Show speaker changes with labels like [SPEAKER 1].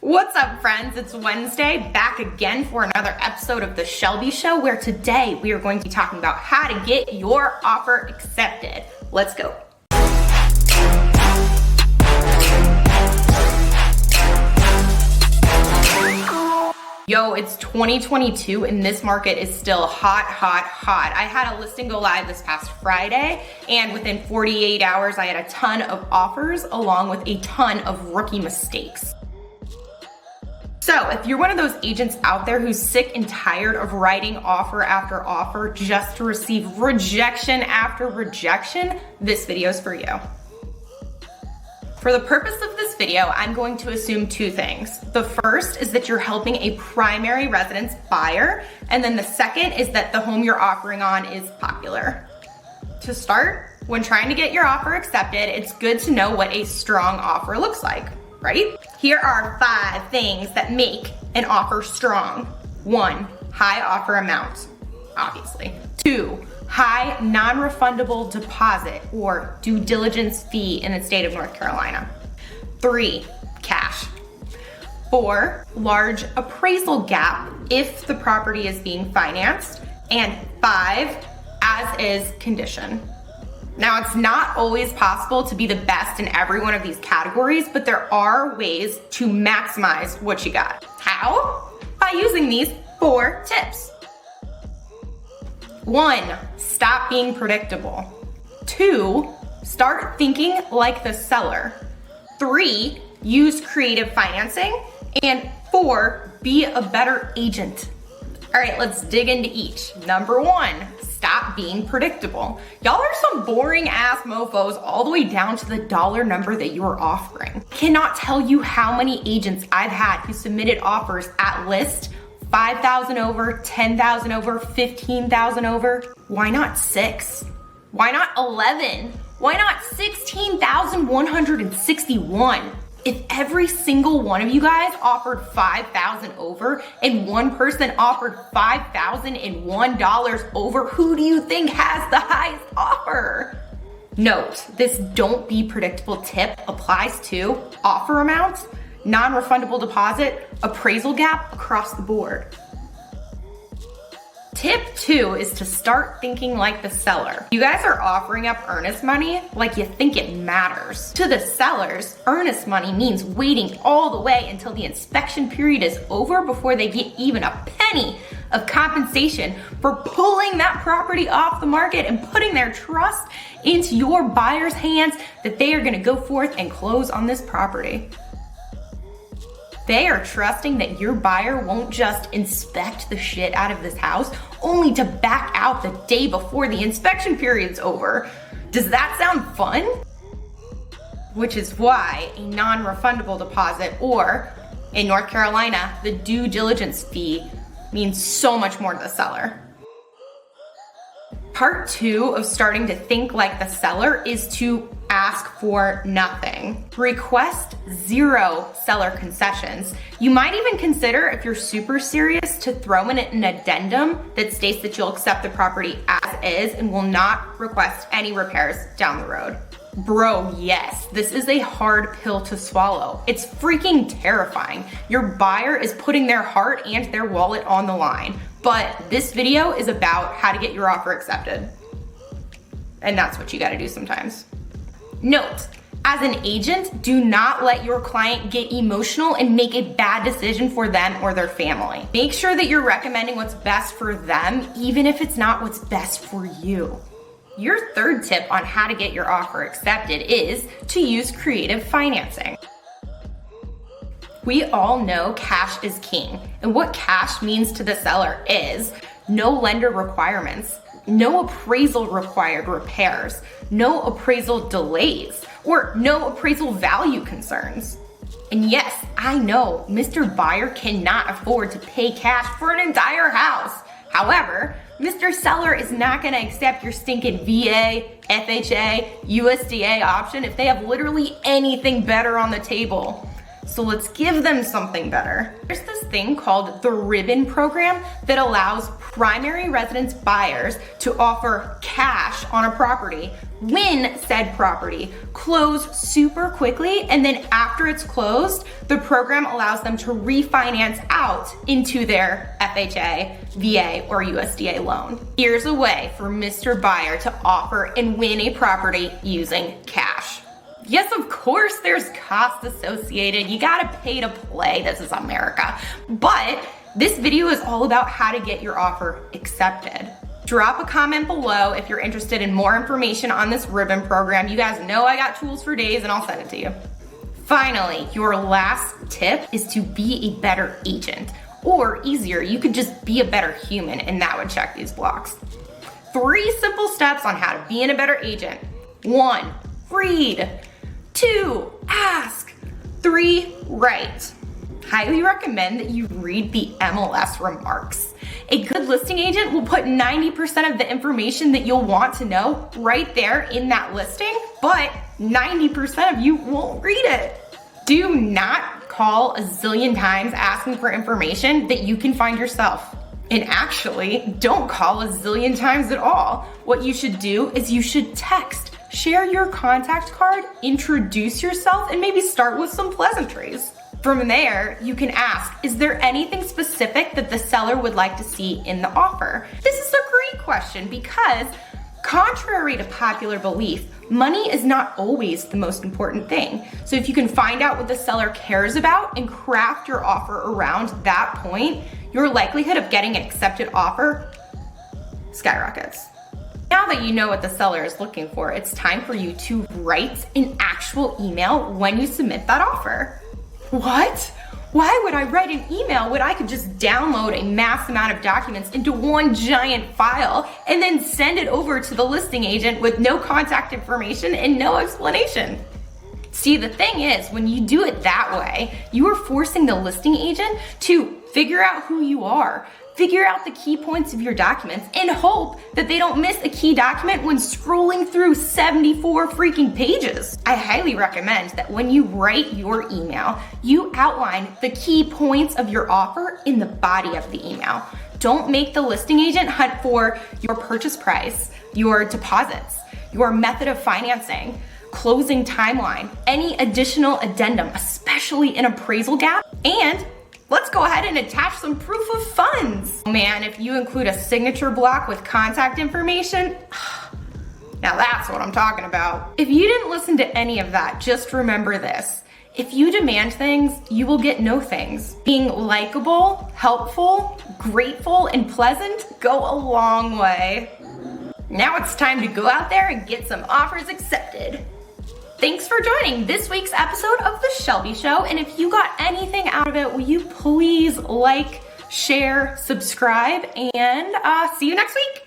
[SPEAKER 1] What's up, friends? It's Wednesday, back again for another episode of the Shelby Show, where today we are going to be talking about how to get your offer accepted. Let's go. Yo, it's 2022 and this market is still hot, hot, hot. I had a listing go live this past Friday, and within 48 hours, I had a ton of offers along with a ton of rookie mistakes. So if you're one of those agents out there who's sick and tired of writing offer after offer just to receive rejection after rejection, this video is for you. For the purpose of this video, I'm going to assume two things. The first is that you're helping a primary residence buyer, and then the second is that the home you're offering on is popular. To start, when trying to get your offer accepted, it's good to know what a strong offer looks like, right? Here are 5 things that make an offer strong. 1, high offer amount, obviously. 2, high non-refundable deposit or due diligence fee in the state of North Carolina. 3, cash. 4, large appraisal gap if the property is being financed. And 5, as is condition. Now, it's not always possible to be the best in every one of these categories, but there are ways to maximize what you got. How? By using these 4 tips. 1, stop being predictable. 2, start thinking like the seller. 3, use creative financing. And 4, be a better agent. All right, let's dig into each. Number 1, stop being predictable. Y'all are some boring ass mofos all the way down to the dollar number that you are offering. I cannot tell you how many agents I've had who submitted offers at list 5,000 over, 10,000 over, 15,000 over. Why not 6? Why not 11? Why not 16,161? If every single one of you guys offered 5,000 over and one person offered $5,001 over, who do you think has the highest offer? Note, this don't be predictable tip applies to offer amounts, non-refundable deposit, appraisal gap across the board. Tip 2 is to start thinking like the seller. You guys are offering up earnest money like you think it matters. To the sellers, earnest money means waiting all the way until the inspection period is over before they get even a penny of compensation for pulling that property off the market and putting their trust into your buyer's hands that they are gonna go forth and close on this property. They are trusting that your buyer won't just inspect the shit out of this house only to back out the day before the inspection period's over. Does that sound fun? Which is why a non-refundable deposit, or in North Carolina, the due diligence fee, means so much more to the seller. Part 2 of starting to think like the seller is to ask for nothing. Request 0 seller concessions. You might even consider, if you're super serious, to throw in an addendum that states that you'll accept the property as is and will not request any repairs down the road. Bro, yes, this is a hard pill to swallow. It's freaking terrifying. Your buyer is putting their heart and their wallet on the line. But this video is about how to get your offer accepted. And that's what you gotta do sometimes. Note, as an agent, do not let your client get emotional and make a bad decision for them or their family. Make sure that you're recommending what's best for them, even if it's not what's best for you. Your third tip on how to get your offer accepted is to use creative financing. We all know cash is king, and what cash means to the seller is no lender requirements, no appraisal required repairs, no appraisal delays, or no appraisal value concerns. And yes, I know Mr. Buyer cannot afford to pay cash for an entire house. However, Mr. Seller is not gonna accept your stinking VA, FHA, USDA option if they have literally anything better on the table. So let's give them something better. There's this thing called the Ribbon program that allows primary residence buyers to offer cash on a property win said property, close super quickly, and then after it's closed, the program allows them to refinance out into their FHA, VA, or USDA loan. Here's a way for Mr. Buyer to offer and win a property using cash. Yes, of course, there's costs associated. You gotta pay to play. This is America. But this video is all about how to get your offer accepted. Drop a comment below if you're interested in more information on this ribbon program. You guys know I got tools for days and I'll send it to you. Finally, your last tip is to be a better agent. Or easier, you could just be a better human and that would check these blocks. 3 simple steps on how to be a better agent. 1, read. 2, ask. 3, write. Highly recommend that you read the MLS remarks. A good listing agent will put 90% of the information that you'll want to know right there in that listing, but 90% of you won't read it. Do not call a zillion times asking for information that you can find yourself. And actually, don't call a zillion times at all. What you should do is you should text, share your contact card, introduce yourself, and maybe start with some pleasantries. From there, you can ask, is there anything specific that the seller would like to see in the offer? This is a great question because contrary to popular belief, money is not always the most important thing. So if you can find out what the seller cares about and craft your offer around that point, your likelihood of getting an accepted offer skyrockets. Now that you know what the seller is looking for, it's time for you to write an actual email when you submit that offer. What? Why would I write an email when I could just download a mass amount of documents into one giant file and then send it over to the listing agent with no contact information and no explanation? See, the thing is, when you do it that way, you are forcing the listing agent to figure out who you are, figure out the key points of your documents, and hope that they don't miss a key document when scrolling through 74 freaking pages. I highly recommend that when you write your email, you outline the key points of your offer in the body of the email. Don't make the listing agent hunt for your purchase price, your deposits, your method of financing, closing timeline, any additional addendum, especially an appraisal gap, and let's go ahead and attach some proof of funds. Man, if you include a signature block with contact information, now that's what I'm talking about. If you didn't listen to any of that, just remember this. If you demand things, you will get no things. Being likable, helpful, grateful, and pleasant go a long way. Now it's time to go out there and get some offers accepted. Thanks for joining this week's episode of The Shelby Show. And if you got anything out of it, will you please like, share, subscribe, and see you next week.